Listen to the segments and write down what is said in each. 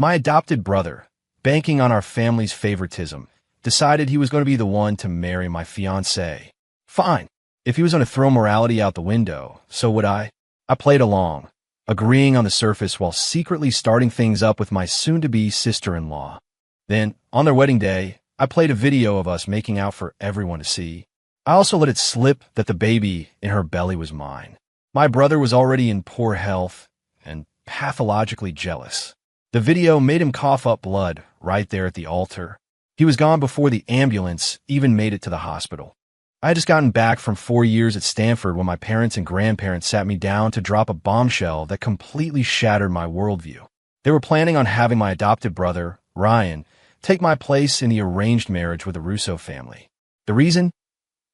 My adopted brother, banking on our family's favoritism, decided he was going to be the one to marry my fiancée. Fine. If he was going to throw morality out the window, so would I. I played along, agreeing on the surface while secretly starting things up with my soon-to-be sister-in-law. Then, on their wedding day, I played a video of us making out for everyone to see. I also let it slip that the baby in her belly was mine. My brother was already in poor health and pathologically jealous. The video made him cough up blood right there at the altar. He was gone before the ambulance even made it to the hospital. I had just gotten back from 4 years at Stanford when my parents and grandparents sat me down to drop a bombshell that completely shattered my worldview. They were planning on having my adopted brother, Ryan, take my place in the arranged marriage with the Russo family. The reason?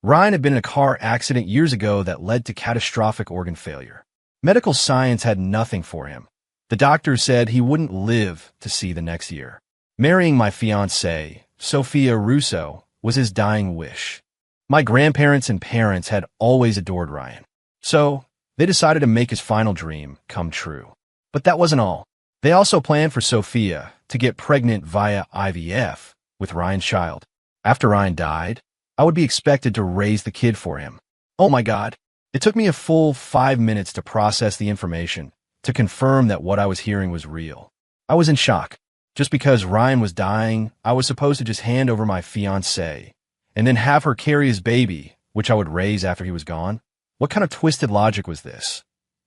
Ryan had been in a car accident years ago that led to catastrophic organ failure. Medical science had nothing for him. The doctors said he wouldn't live to see the next year. Marrying my fiancée, Sophia Russo, was his dying wish. My grandparents and parents had always adored Ryan, so they decided to make his final dream come true. But that wasn't all. They also planned for Sophia to get pregnant via IVF with Ryan's child. After Ryan died, I would be expected to raise the kid for him. Oh my God. It took me a full 5 minutes to process the information, to confirm that what I was hearing was real. I was in shock. Just because Ryan was dying, I was supposed to just hand over my fiancée and then have her carry his baby, which I would raise after he was gone? What kind of twisted logic was this?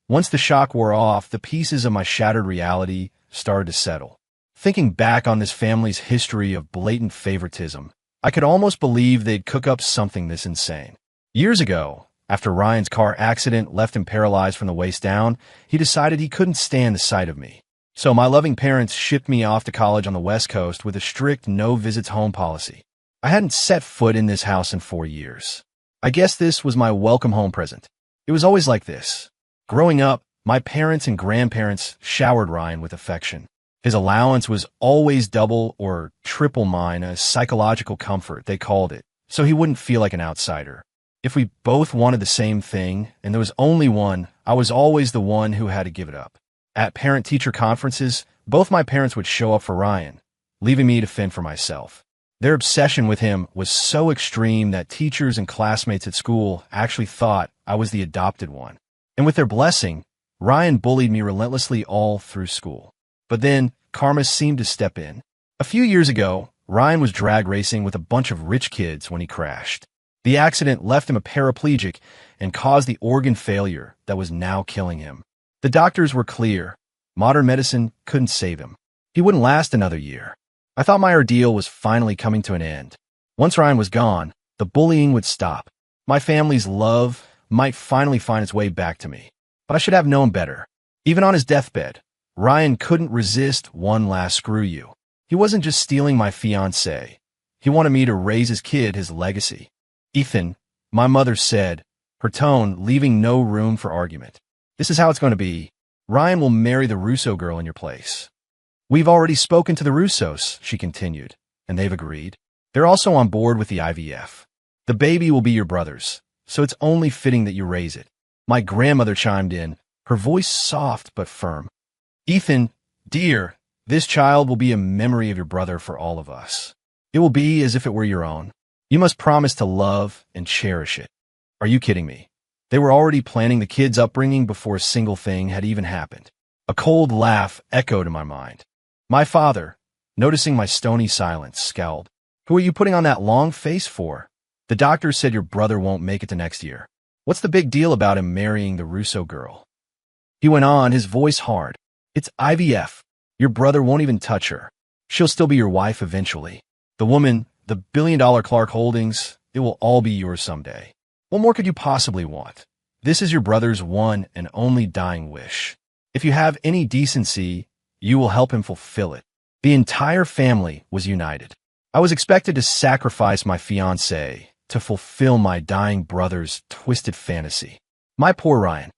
Once the shock wore off, the pieces of my shattered reality started to settle. Thinking back on this family's history of blatant favoritism, I could almost believe they'd cook up something this insane. Years ago, after Ryan's car accident left him paralyzed from the waist down, he decided he couldn't stand the sight of me. So my loving parents shipped me off to college on the West Coast with a strict no-visits-home policy. I hadn't set foot in this house in 4 years. I guess this was my welcome home present. It was always like this. Growing up, my parents and grandparents showered Ryan with affection. His allowance was always double or triple mine, a psychological comfort, they called it, so he wouldn't feel like an outsider. If we both wanted the same thing, and there was only one, I was always the one who had to give it up. At parent-teacher conferences, both my parents would show up for Ryan, leaving me to fend for myself. Their obsession with him was so extreme that teachers and classmates at school actually thought I was the adopted one. And with their blessing, Ryan bullied me relentlessly all through school. But then, karma seemed to step in. A few years ago, Ryan was drag racing with a bunch of rich kids when he crashed. The accident left him a paraplegic and caused the organ failure that was now killing him. The doctors were clear. Modern medicine couldn't save him. He wouldn't last another year. I thought my ordeal was finally coming to an end. Once Ryan was gone, the bullying would stop. My family's love might finally find its way back to me. But I should have known better. Even on his deathbed, Ryan couldn't resist one last screw you. He wasn't just stealing my fiancée. He wanted me to raise his kid his legacy. Ethan, my mother said, her tone leaving no room for argument. This is how it's going to be. Ryan will marry the Russo girl in your place. We've already spoken to the Russos, she continued, and they've agreed. They're also on board with the IVF. The baby will be your brother's, so it's only fitting that you raise it. My grandmother chimed in, her voice soft but firm. Ethan, dear, this child will be a memory of your brother for all of us. It will be as if it were your own. You must promise to love and cherish it. Are you kidding me? They were already planning the kid's upbringing before a single thing had even happened. A cold laugh echoed in my mind. My father, noticing my stony silence, scowled. Who are you putting on that long face for? The doctor said your brother won't make it to next year. What's the big deal about him marrying the Russo girl? He went on, his voice hard. It's IVF. Your brother won't even touch her. She'll still be your wife eventually. The woman, the billion-dollar Clark Holdings, it will all be yours someday. What more could you possibly want? This is your brother's one and only dying wish. If you have any decency, you will help him fulfill it. The entire family was united. I was expected to sacrifice my fiancée to fulfill my dying brother's twisted fantasy. My poor Ryan.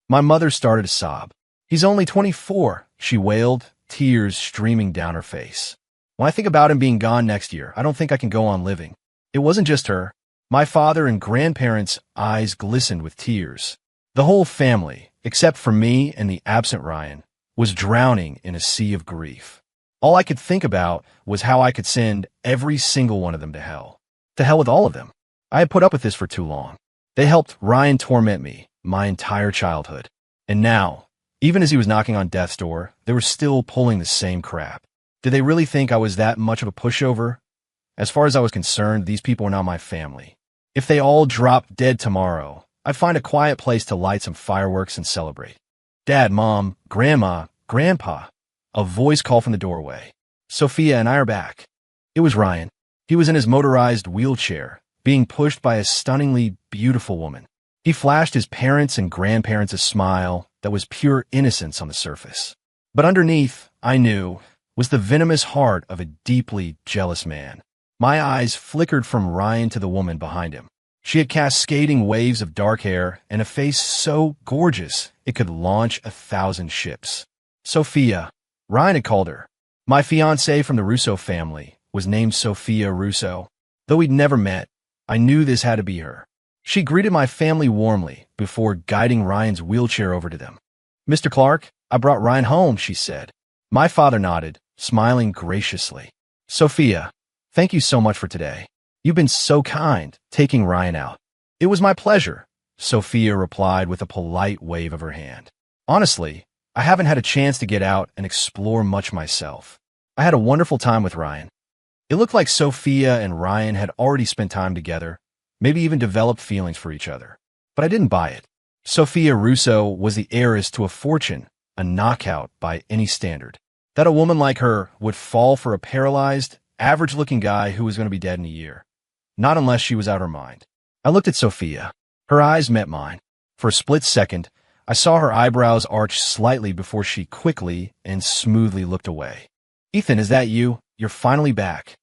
My mother started to sob. He's only 24, she wailed, tears streaming down her face. When I think about him being gone next year, I don't think I can go on living. It wasn't just her. My father and grandparents' eyes glistened with tears. The whole family, except for me and the absent Ryan, was drowning in a sea of grief. All I could think about was how I could send every single one of them to hell. To hell with all of them. I had put up with this for too long. They helped Ryan torment me my entire childhood. And now, even as he was knocking on death's door, they were still pulling the same crap. Did they really think I was that much of a pushover? As far as I was concerned, these people were not my family. If they all dropped dead tomorrow, I'd find a quiet place to light some fireworks and celebrate. Dad, Mom, Grandma, Grandpa. A voice called from the doorway. Sophia and I are back. It was Ryan. He was in his motorized wheelchair, being pushed by a stunningly beautiful woman. He flashed his parents and grandparents a smile that was pure innocence on the surface. But underneath, I knew, was the venomous heart of a deeply jealous man. My eyes flickered from Ryan to the woman behind him. She had cascading waves of dark hair and a face so gorgeous it could launch 1,000 ships. Sophia, Ryan had called her. My fiancée from the Russo family was named Sophia Russo. Though we'd never met, I knew this had to be her. She greeted my family warmly before guiding Ryan's wheelchair over to them. Mr. Clark, I brought Ryan home, she said. My father nodded, smiling graciously. Sophia, thank you so much for today. You've been so kind, taking Ryan out. It was my pleasure, Sophia replied with a polite wave of her hand. Honestly, I haven't had a chance to get out and explore much myself. I had a wonderful time with Ryan. It looked like Sophia and Ryan had already spent time together, maybe even developed feelings for each other. But I didn't buy it. Sophia Russo was the heiress to a fortune, a knockout by any standard. That a woman like her would fall for a paralyzed, average-looking guy who was going to be dead in a year. Not unless she was out of her mind. I looked at Sophia. Her eyes met mine. For a split second, I saw her eyebrows arch slightly before she quickly and smoothly looked away. Ethan, is that you? You're finally back.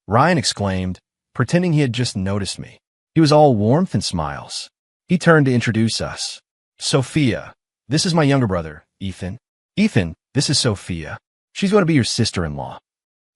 Ryan exclaimed, pretending he had just noticed me. He was all warmth and smiles. He turned to introduce us. Sophia, this is my younger brother, Ethan. Ethan, this is Sophia. She's going to be your sister-in-law.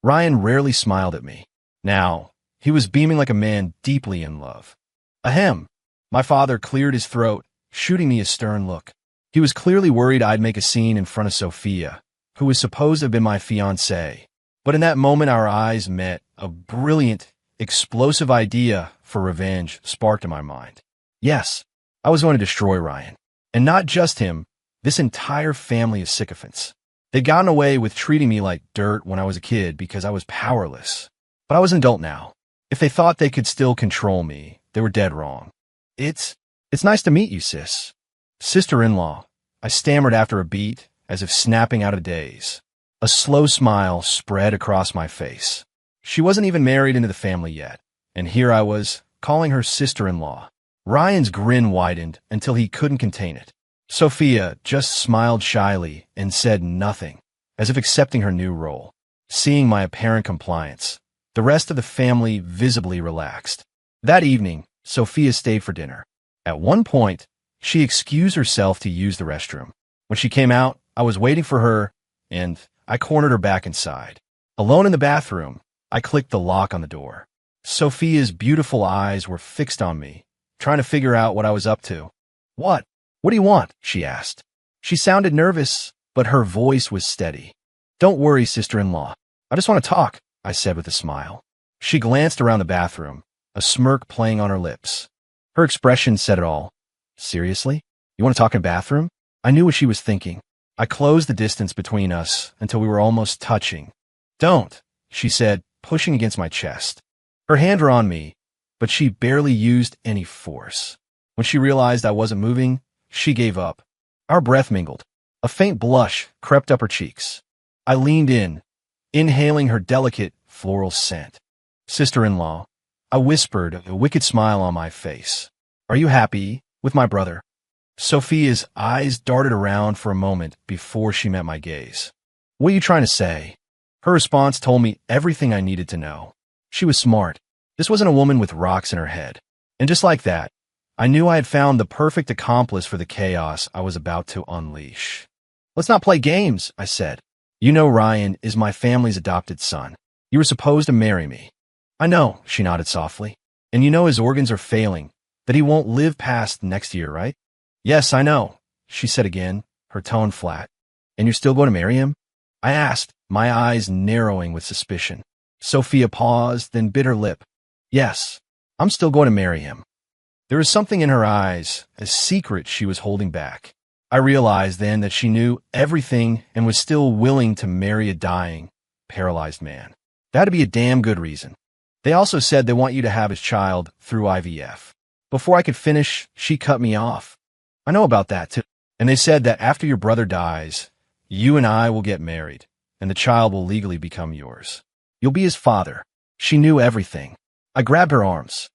Ryan rarely smiled at me. Now, he was beaming like a man deeply in love. Ahem. My father cleared his throat, shooting me a stern look. He was clearly worried I'd make a scene in front of Sophia, who was supposed to have been my fiancée. But in that moment our eyes met, a brilliant, explosive idea for revenge sparked in my mind. Yes, I was going to destroy Ryan. And not just him, this entire family of sycophants. They'd gotten away with treating me like dirt when I was a kid because I was powerless. But I was an adult now. If they thought they could still control me, they were dead wrong. It's nice to meet you, sis. Sister-in-law, I stammered after a beat, as if snapping out of a daze. A slow smile spread across my face. She wasn't even married into the family yet, and here I was, calling her sister-in-law. Ryan's grin widened until he couldn't contain it. Sophia just smiled shyly and said nothing, as if accepting her new role. Seeing my apparent compliance, the rest of the family visibly relaxed. That evening, Sophia stayed for dinner. At one point, she excused herself to use the restroom. When she came out, I was waiting for her, and I cornered her back inside. Alone in the bathroom, I clicked the lock on the door. Sophia's beautiful eyes were fixed on me, trying to figure out what I was up to. What? What do you want? She asked. She sounded nervous, but her voice was steady. Don't worry, sister-in-law. I just want to talk, I said with a smile. She glanced around the bathroom, a smirk playing on her lips. Her expression said it all. Seriously? You want to talk in a bathroom? I knew what she was thinking. I closed the distance between us until we were almost touching. Don't, she said, pushing against my chest. Her hand were on me, but she barely used any force. When she realized I wasn't moving, she gave up. Our breath mingled. A faint blush crept up her cheeks. I leaned in, inhaling her delicate floral scent. Sister-in-law, I whispered, a wicked smile on my face. Are you happy with my brother? Sophia's eyes darted around for a moment before she met my gaze. What are you trying to say? Her response told me everything I needed to know. She was smart. This wasn't a woman with rocks in her head. And just like that, I knew I had found the perfect accomplice for the chaos I was about to unleash. Let's not play games, I said. You know Ryan is my family's adopted son. You were supposed to marry me. I know, she nodded softly. And you know his organs are failing, that he won't live past next year, right? Yes, I know, she said again, her tone flat. And you're still going to marry him? I asked, my eyes narrowing with suspicion. Sophia paused, then bit her lip. Yes, I'm still going to marry him. There was something in her eyes, a secret she was holding back. I realized then that she knew everything and was still willing to marry a dying, paralyzed man. That'd be a damn good reason. They also said they want you to have his child through IVF. Before I could finish, she cut me off. I know about that too. And they said that after your brother dies, you and I will get married, and the child will legally become yours. You'll be his father. She knew everything. I grabbed her arms.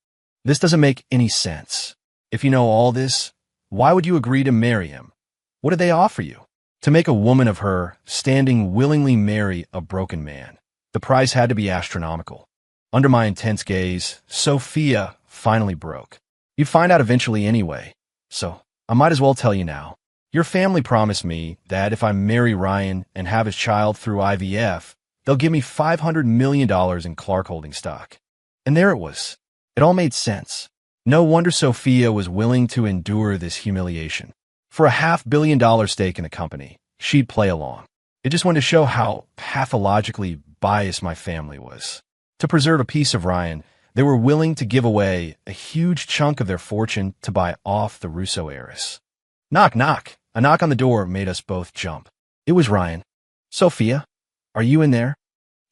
This doesn't make any sense. If you know all this, why would you agree to marry him? What did they offer you? To make a woman of her, standing willingly marry a broken man. The price had to be astronomical. Under my intense gaze, Sophia finally broke. You'd find out eventually anyway, so I might as well tell you now. Your family promised me that if I marry Ryan and have his child through IVF, they'll give me $500 million in Clark Holding stock. And there it was. It all made sense. No wonder Sophia was willing to endure this humiliation. For a $500 million stake in the company, she'd play along. It just went to show how pathologically biased my family was. To preserve a piece of Ryan, they were willing to give away a huge chunk of their fortune to buy off the Russo heiress. Knock, knock. A knock on the door made us both jump. It was Ryan. Sophia, are you in there?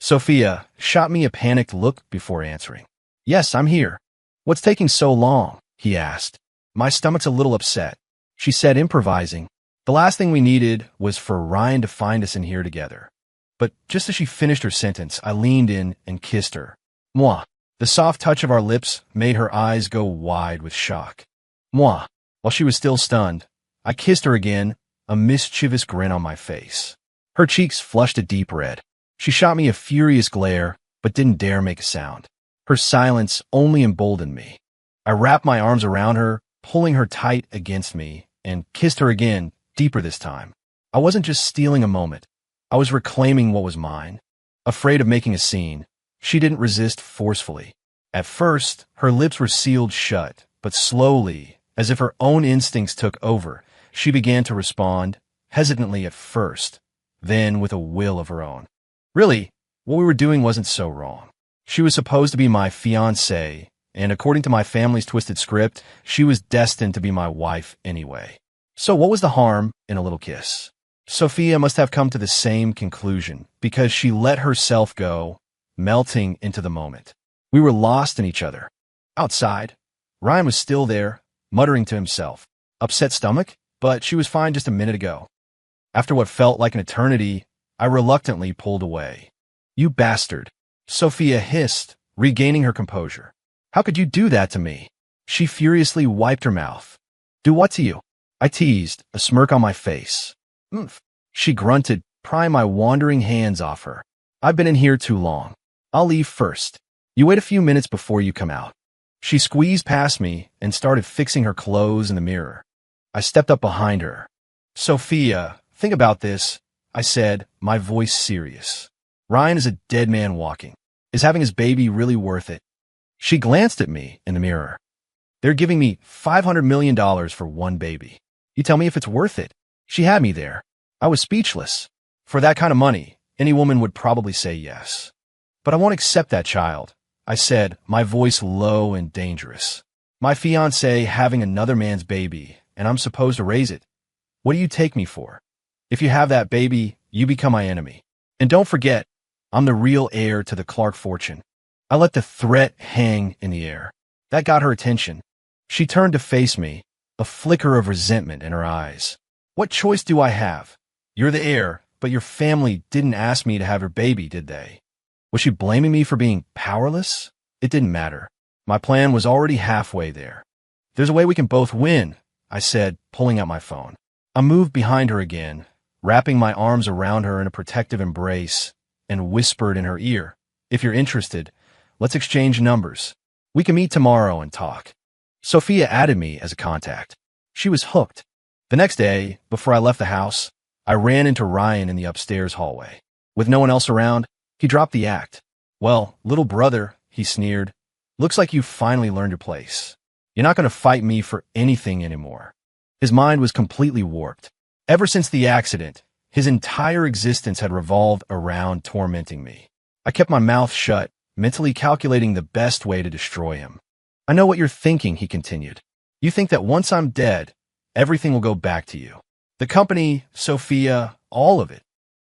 Sophia shot me a panicked look before answering. Yes, I'm here. What's taking so long? He asked. My stomach's a little upset. She said, improvising. The last thing we needed was for Ryan to find us in here together. But just as she finished her sentence, I leaned in and kissed her. Moi. The soft touch of our lips made her eyes go wide with shock. Moi. While she was still stunned, I kissed her again, a mischievous grin on my face. Her cheeks flushed a deep red. She shot me a furious glare, but didn't dare make a sound. Her silence only emboldened me. I wrapped my arms around her, pulling her tight against me, and kissed her again, deeper this time. I wasn't just stealing a moment. I was reclaiming what was mine. Afraid of making a scene, she didn't resist forcefully. At first, her lips were sealed shut, but slowly, as if her own instincts took over, she began to respond, hesitantly at first, then with a will of her own. Really, what we were doing wasn't so wrong. She was supposed to be my fiancée, and according to my family's twisted script, she was destined to be my wife anyway. So what was the harm in a little kiss? Sophia must have come to the same conclusion, because she let herself go, melting into the moment. We were lost in each other. Outside, Ryan was still there, muttering to himself. Upset stomach? But she was fine just a minute ago. After what felt like an eternity, I reluctantly pulled away. You bastard, Sophia hissed, regaining her composure. How could you do that to me? She furiously wiped her mouth. Do what to you? I teased, a smirk on my face. Oomph. She grunted, prying my wandering hands off her. I've been in here too long. I'll leave first. You wait a few minutes before you come out. She squeezed past me and started fixing her clothes in the mirror. I stepped up behind her. Sophia, think about this, I said, my voice serious. Ryan is a dead man walking. Is having his baby really worth it? She glanced at me in the mirror. They're giving me $500 million for one baby. You tell me if it's worth it. She had me there. I was speechless. For that kind of money, any woman would probably say yes. But I won't accept that child, I said, my voice low and dangerous. My fiancé having another man's baby, and I'm supposed to raise it. What do you take me for? If you have that baby, you become my enemy. And don't forget, I'm the real heir to the Clark fortune. I let the threat hang in the air. That got her attention. She turned to face me, a flicker of resentment in her eyes. What choice do I have? You're the heir, but your family didn't ask me to have your baby, did they? Was she blaming me for being powerless? It didn't matter. My plan was already halfway there. There's a way we can both win, I said, pulling out my phone. I moved behind her again, wrapping my arms around her in a protective embrace, and whispered in her ear, if you're interested, let's exchange numbers. We can meet tomorrow and talk. Sophia added me as a contact. She was hooked. The next day, before I left the house, I ran into Ryan in the upstairs hallway. With no one else around, he dropped the act. Well, little brother, he sneered, looks like you've finally learned your place. You're not going to fight me for anything anymore. His mind was completely warped. Ever since the accident, His entire existence had revolved around tormenting me. I kept my mouth shut, mentally calculating the best way to destroy him. I know what you're thinking, he continued. You think that once I'm dead, everything will go back to you. The company, Sophia, all of it.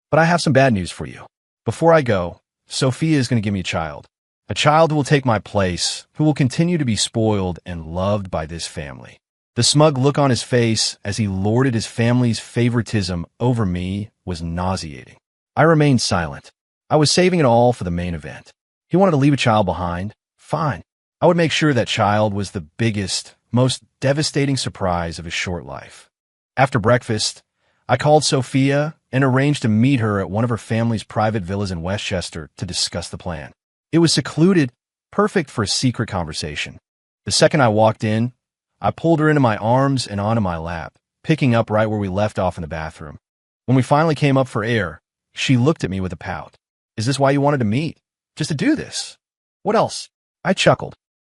But I have some bad news for you. Before I go, Sophia is going to give me a child. A child who will take my place, who will continue to be spoiled and loved by this family. The smug look on his face as he lorded his family's favoritism over me was nauseating. I remained silent. I was saving it all for the main event. He wanted to leave a child behind. Fine. I would make sure that child was the biggest, most devastating surprise of his short life. After breakfast, I called Sophia and arranged to meet her at one of her family's private villas in Westchester to discuss the plan. It was secluded, perfect for a secret conversation. The second I walked in, I pulled her into my arms and onto my lap, picking up right where we left off in the bathroom. When we finally came up for air, she looked at me with a pout. Is this why you wanted to meet? Just to do this? What else? I chuckled.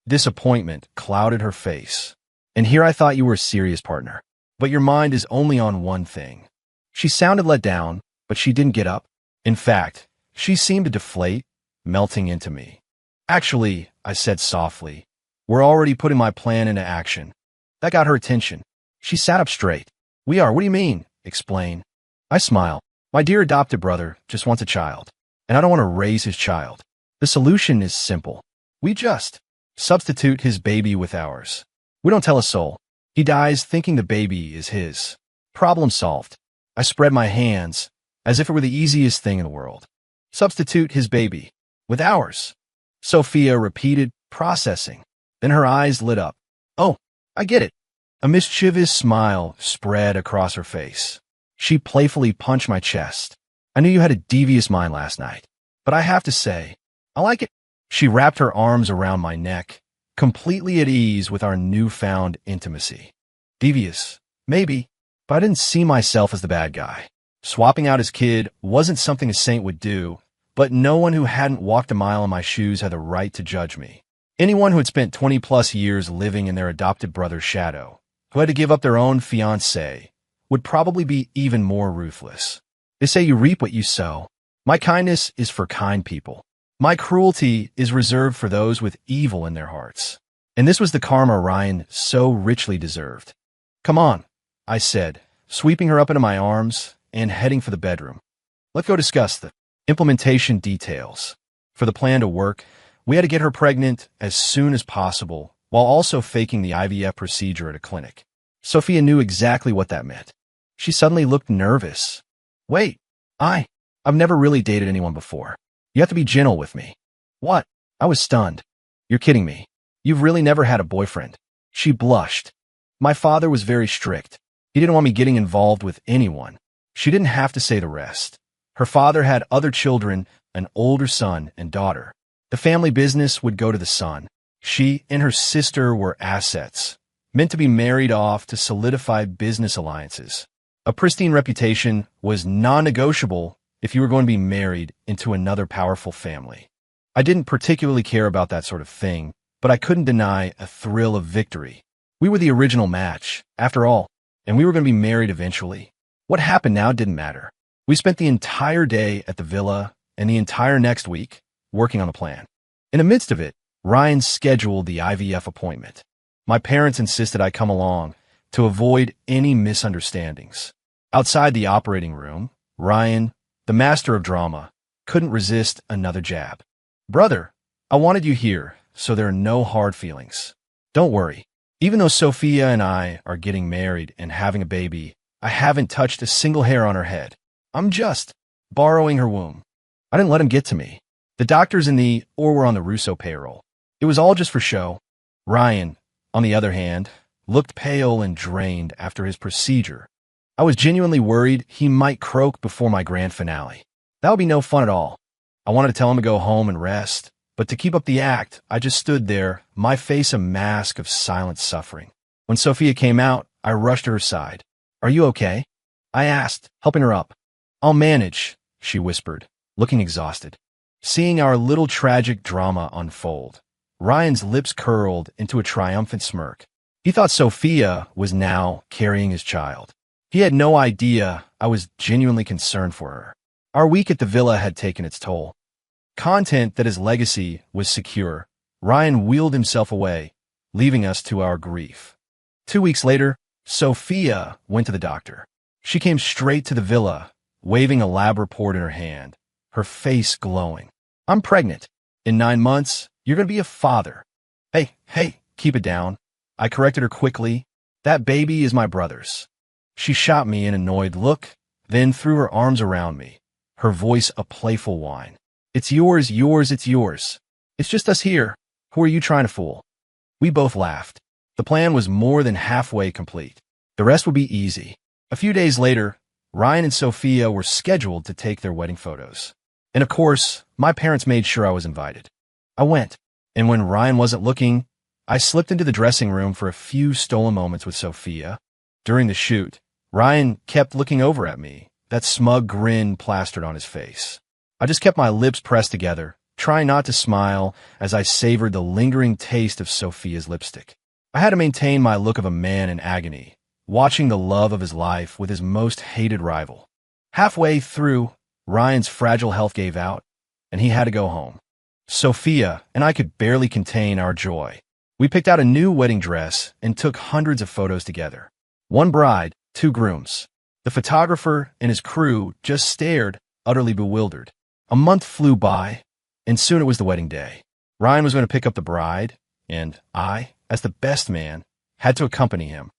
Disappointment clouded her face. And here I thought you were a serious partner. But your mind is only on one thing. She sounded let down, but she didn't get up. In fact, she seemed to deflate, melting into me. Actually, I said softly, we're already putting my plan into action. That got her attention. She sat up straight. We are, what do you mean? Explain. I smiled. My dear adopted brother just wants a child, and I don't want to raise his child. The solution is simple. We just substitute his baby with ours. We don't tell a soul. He dies thinking the baby is his. Problem solved. I spread my hands as if it were the easiest thing in the world. Substitute his baby with ours. Sophia repeated, processing. Then her eyes lit up. Oh, I get it. A mischievous smile spread across her face. She playfully punched my chest. I knew you had a devious mind last night, but I have to say, I like it. She wrapped her arms around my neck, completely at ease with our newfound intimacy. Devious, maybe, but I didn't see myself as the bad guy. Swapping out his kid wasn't something a saint would do, but no one who hadn't walked a mile in my shoes had the right to judge me. Anyone who had spent 20-plus years living in their adopted brother's shadow, who had to give up their own fiancée, would probably be even more ruthless. They say you reap what you sow. My kindness is for kind people. My cruelty is reserved for those with evil in their hearts. And this was the karma Ryan so richly deserved. Come on, I said, sweeping her up into my arms and heading for the bedroom. Let's go discuss the implementation details. For the plan to work, we had to get her pregnant as soon as possible, while also faking the IVF procedure at a clinic. Sophia knew exactly what that meant. She suddenly looked nervous. Wait, I've never really dated anyone before. You have to be gentle with me. What? I was stunned. You're kidding me. You've really never had a boyfriend. She blushed. My father was very strict. He didn't want me getting involved with anyone. She didn't have to say the rest. Her father had other children, an older son and daughter. The family business would go to the son. She and her sister were assets, meant to be married off to solidify business alliances. A pristine reputation was non-negotiable if you were going to be married into another powerful family. I didn't particularly care about that sort of thing, but I couldn't deny a thrill of victory. We were the original match, after all, and we were going to be married eventually. What happened now didn't matter. We spent the entire day at the villa and the entire next week working on the plan. In the midst of it, Ryan scheduled the IVF appointment. My parents insisted I come along to avoid any misunderstandings. Outside the operating room, Ryan, the master of drama, couldn't resist another jab. Brother, I wanted you here, so there are no hard feelings. Don't worry. Even though Sophia and I are getting married and having a baby, I haven't touched a single hair on her head. I'm just borrowing her womb. I didn't let him get to me. The doctors were on the Russo payroll. It was all just for show. Ryan, on the other hand, looked pale and drained after his procedure. I was genuinely worried he might croak before my grand finale. That would be no fun at all. I wanted to tell him to go home and rest, but to keep up the act, I just stood there, my face a mask of silent suffering. When Sophia came out, I rushed to her side. Are you okay? I asked, helping her up. I'll manage, she whispered, looking exhausted. Seeing our little tragic drama unfold, Ryan's lips curled into a triumphant smirk. He thought Sophia was now carrying his child. He had no idea I was genuinely concerned for her. Our week at the villa had taken its toll. Content that his legacy was secure, Ryan wheeled himself away, leaving us to our grief. 2 weeks later, Sophia went to the doctor. She came straight to the villa, waving a lab report in her hand, her face glowing. "I'm pregnant. In 9 months, you're going to be a father." Hey, keep it down. I corrected her quickly. "That baby is my brother's." She shot me an annoyed look, then threw her arms around me, her voice a playful whine. "It's yours, it's yours. It's just us here. Who are you trying to fool?" We both laughed. The plan was more than halfway complete. The rest would be easy. A few days later, Ryan and Sophia were scheduled to take their wedding photos. And of course, my parents made sure I was invited. I went, and when Ryan wasn't looking, I slipped into the dressing room for a few stolen moments with Sophia. During the shoot, Ryan kept looking over at me, that smug grin plastered on his face. I just kept my lips pressed together, trying not to smile as I savored the lingering taste of Sophia's lipstick. I had to maintain my look of a man in agony, watching the love of his life with his most hated rival. Halfway through, Ryan's fragile health gave out, and he had to go home. Sophia and I could barely contain our joy. We picked out a new wedding dress and took hundreds of photos together. One bride, 2 grooms. The photographer and his crew just stared, utterly bewildered. A month flew by, and soon it was the wedding day. Ryan was going to pick up the bride, and I, as the best man, had to accompany him.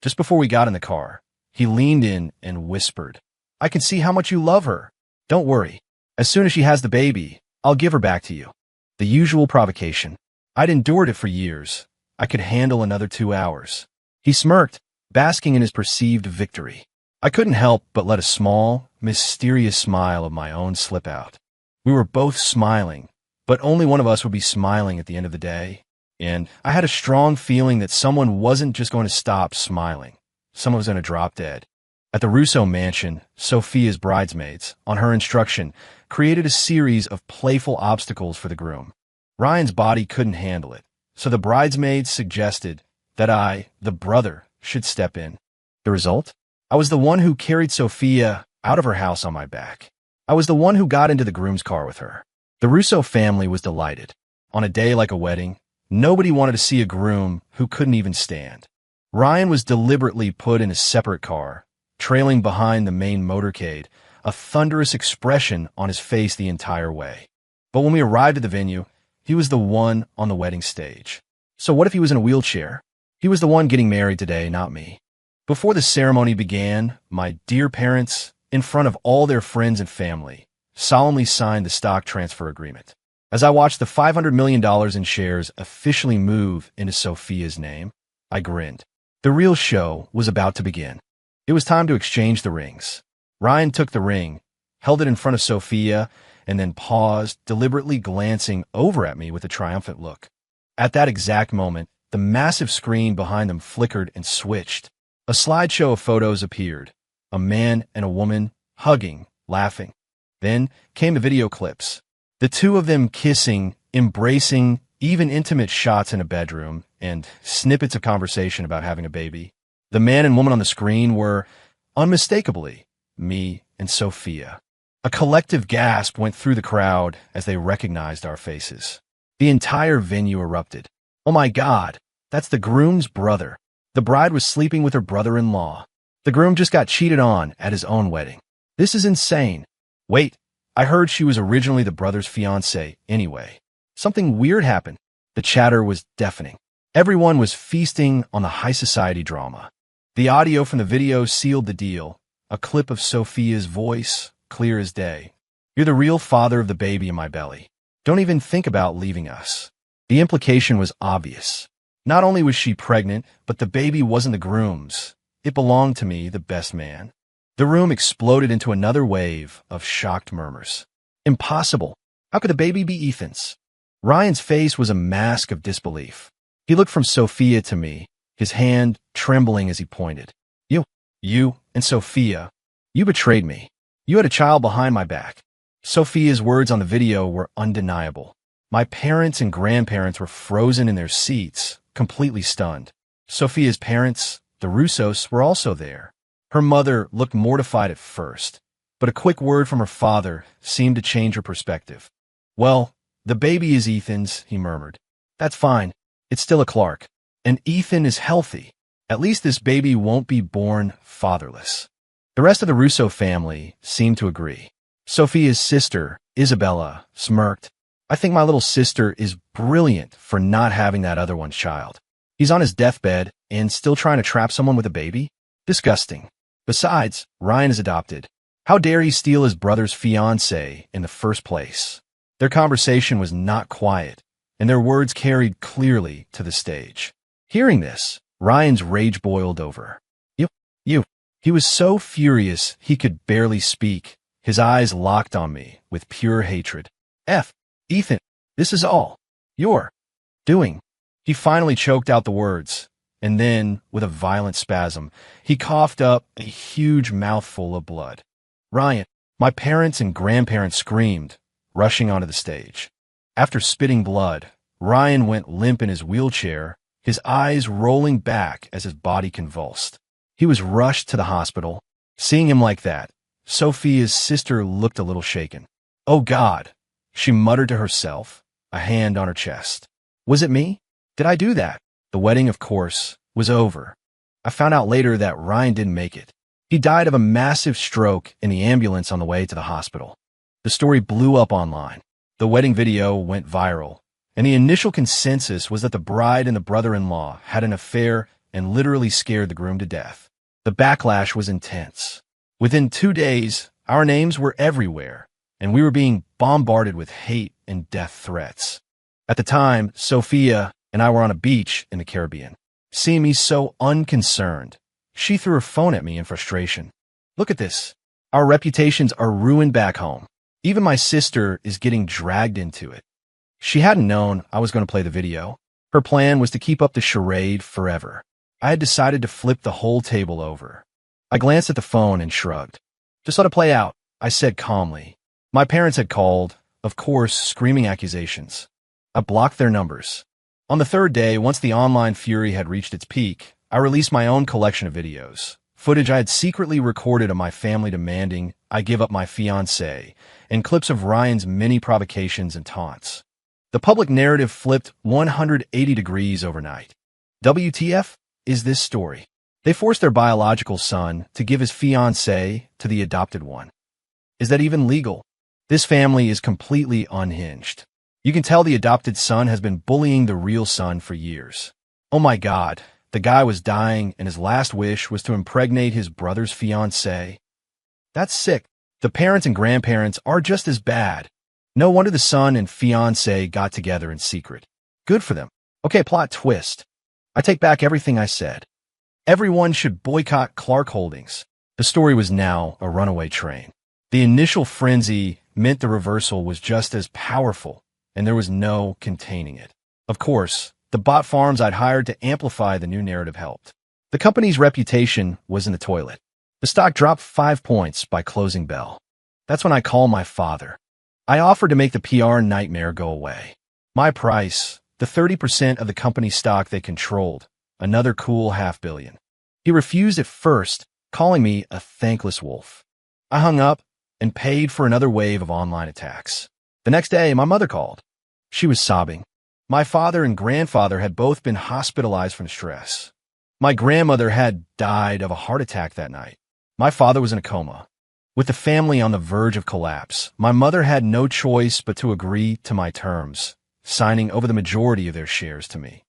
Just before we got in the car, he leaned in and whispered, "I can see how much you love her. Don't worry. As soon as she has the baby, I'll give her back to you." The usual provocation. I'd endured it for years. I could handle another 2 hours. He smirked, basking in his perceived victory. I couldn't help but let a small, mysterious smile of my own slip out. We were both smiling, but only one of us would be smiling at the end of the day. And I had a strong feeling that someone wasn't just going to stop smiling. Someone was going to drop dead. At the Russo mansion, Sophia's bridesmaids, on her instruction, created a series of playful obstacles for the groom. Ryan's body couldn't handle it, so the bridesmaids suggested that I, the brother, should step in. The result? I was the one who carried Sophia out of her house on my back. I was the one who got into the groom's car with her. The Russo family was delighted. On a day like a wedding, nobody wanted to see a groom who couldn't even stand. Ryan was deliberately put in a separate car, trailing behind the main motorcade, a thunderous expression on his face the entire way. But when we arrived at the venue, he was the one on the wedding stage. So what if he was in a wheelchair? He was the one getting married today, not me. Before the ceremony began, my dear parents, in front of all their friends and family, solemnly signed the stock transfer agreement. As I watched the $500 million in shares officially move into Sophia's name, I grinned. The real show was about to begin. It was time to exchange the rings. Ryan took the ring, held it in front of Sophia, and then paused, deliberately glancing over at me with a triumphant look. At that exact moment, the massive screen behind them flickered and switched. A slideshow of photos appeared, a man and a woman hugging, laughing. Then came the video clips. The two of them kissing, embracing, even intimate shots in a bedroom, and snippets of conversation about having a baby. The man and woman on the screen were, unmistakably, me and Sophia. A collective gasp went through the crowd as they recognized our faces. The entire venue erupted. "Oh my God, that's the groom's brother. The bride was sleeping with her brother-in-law. The groom just got cheated on at his own wedding. This is insane. Wait, I heard she was originally the brother's fiancée anyway. Something weird happened." The chatter was deafening. Everyone was feasting on the high society drama. The audio from the video sealed the deal. A clip of Sophia's voice, clear as day. "You're the real father of the baby in my belly. Don't even think about leaving us." The implication was obvious. Not only was she pregnant, but the baby wasn't the groom's. It belonged to me, the best man. The room exploded into another wave of shocked murmurs. Impossible. How could the baby be Ethan's? Ryan's face was a mask of disbelief. He looked from Sophia to me, his hand trembling as he pointed. You and Sophia, you betrayed me. You had a child behind my back." Sophia's words on the video were undeniable. My parents and grandparents were frozen in their seats, completely stunned. Sophia's parents, the Russos, were also there. Her mother looked mortified at first, but a quick word from her father seemed to change her perspective. "Well, the baby is Ethan's," he murmured. "That's fine. It's still a Clark. And Ethan is healthy. At least this baby won't be born fatherless." The rest of the Russo family seemed to agree. Sophia's sister, Isabella, smirked. "I think my little sister is brilliant for not having that other one's child. He's on his deathbed and still trying to trap someone with a baby? Disgusting. Besides, Ryan is adopted. How dare he steal his brother's fiancée in the first place?" Their conversation was not quiet, and their words carried clearly to the stage. Hearing this, Ryan's rage boiled over. You. He was so furious he could barely speak, his eyes locked on me with pure hatred. Ethan, this is all you're doing." He finally choked out the words, and then, with a violent spasm, he coughed up a huge mouthful of blood. "Ryan," my parents and grandparents screamed, rushing onto the stage. After spitting blood, Ryan went limp in his wheelchair, his eyes rolling back as his body convulsed. He was rushed to the hospital. Seeing him like that, Sophia's sister looked a little shaken. "Oh God," she muttered to herself, a hand on her chest. "Was it me? Did I do that?" The wedding, of course, was over. I found out later that Ryan didn't make it. He died of a massive stroke in the ambulance on the way to the hospital. The story blew up online. The wedding video went viral, and the initial consensus was that the bride and the brother-in-law had an affair and literally scared the groom to death. The backlash was intense. Within 2 days, our names were everywhere, and we were being bombarded with hate and death threats. At the time, Sophia and I were on a beach in the Caribbean. Seeing me so unconcerned, she threw her phone at me in frustration. "Look at this. Our reputations are ruined back home. Even my sister is getting dragged into it." She hadn't known I was going to play the video. Her plan was to keep up the charade forever. I had decided to flip the whole table over. I glanced at the phone and shrugged. "Just let it play out," I said calmly. My parents had called, of course, screaming accusations. I blocked their numbers. On the third day, once the online fury had reached its peak, I released my own collection of videos, footage I had secretly recorded of my family demanding I give up my fiancée, and clips of Ryan's many provocations and taunts. The public narrative flipped 180 degrees overnight. WTF is this story? They forced their biological son to give his fiancée to the adopted one. Is that even legal? This family is completely unhinged. You can tell the adopted son has been bullying the real son for years. Oh my God, the guy was dying and his last wish was to impregnate his brother's fiancée. That's sick. The parents and grandparents are just as bad. No wonder the son and fiancée got together in secret. Good for them. Okay, plot twist. I take back everything I said. Everyone should boycott Clark Holdings. The story was now a runaway train. The initial frenzy meant the reversal was just as powerful, and there was no containing it. Of course, the bot farms I'd hired to amplify the new narrative helped. The company's reputation was in the toilet. The stock dropped 5 points by closing bell. That's when I called my father. I offered to make the PR nightmare go away. My price, the 30% of the company's stock they controlled, another cool $500 million. He refused at first, calling me a thankless wolf. I hung up and paid for another wave of online attacks. The next day, my mother called. She was sobbing. My father and grandfather had both been hospitalized from stress. My grandmother had died of a heart attack that night. My father was in a coma. With the family on the verge of collapse, my mother had no choice but to agree to my terms, signing over the majority of their shares to me.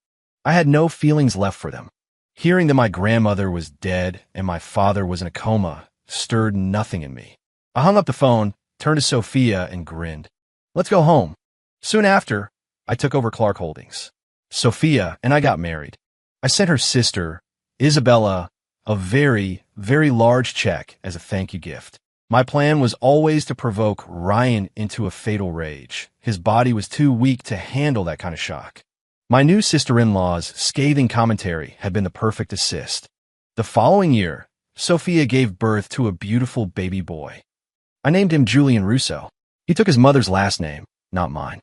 I had no feelings left for them. Hearing that my grandmother was dead and my father was in a coma stirred nothing in me. I hung up the phone, turned to Sophia, and grinned. Let's go home. Soon after, I took over Clark Holdings. Sophia and I got married. I sent her sister, Isabella, a very, very large check as a thank you gift. My plan was always to provoke Ryan into a fatal rage. His body was too weak to handle that kind of shock. My new sister-in-law's scathing commentary had been the perfect assist. The following year, Sophia gave birth to a beautiful baby boy. I named him Julian Russo. He took his mother's last name, not mine.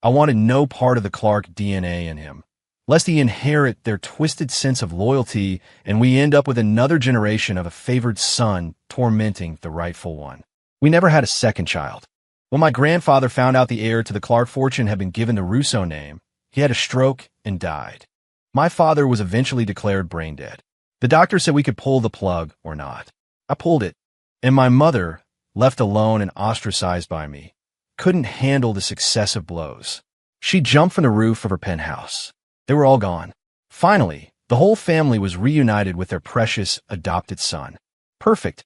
I wanted no part of the Clark DNA in him. lest he inherit their twisted sense of loyalty and we end up with another generation of a favored son tormenting the rightful one. We never had a second child. When my grandfather found out the heir to the Clark fortune had been given the Russo name, he had a stroke and died. My father was eventually declared brain dead. The doctor said we could pull the plug or not. I pulled it, and my mother, left alone and ostracized by me, couldn't handle the successive blows. She jumped from the roof of her penthouse. They were all gone. Finally, the whole family was reunited with their precious adopted son. Perfect.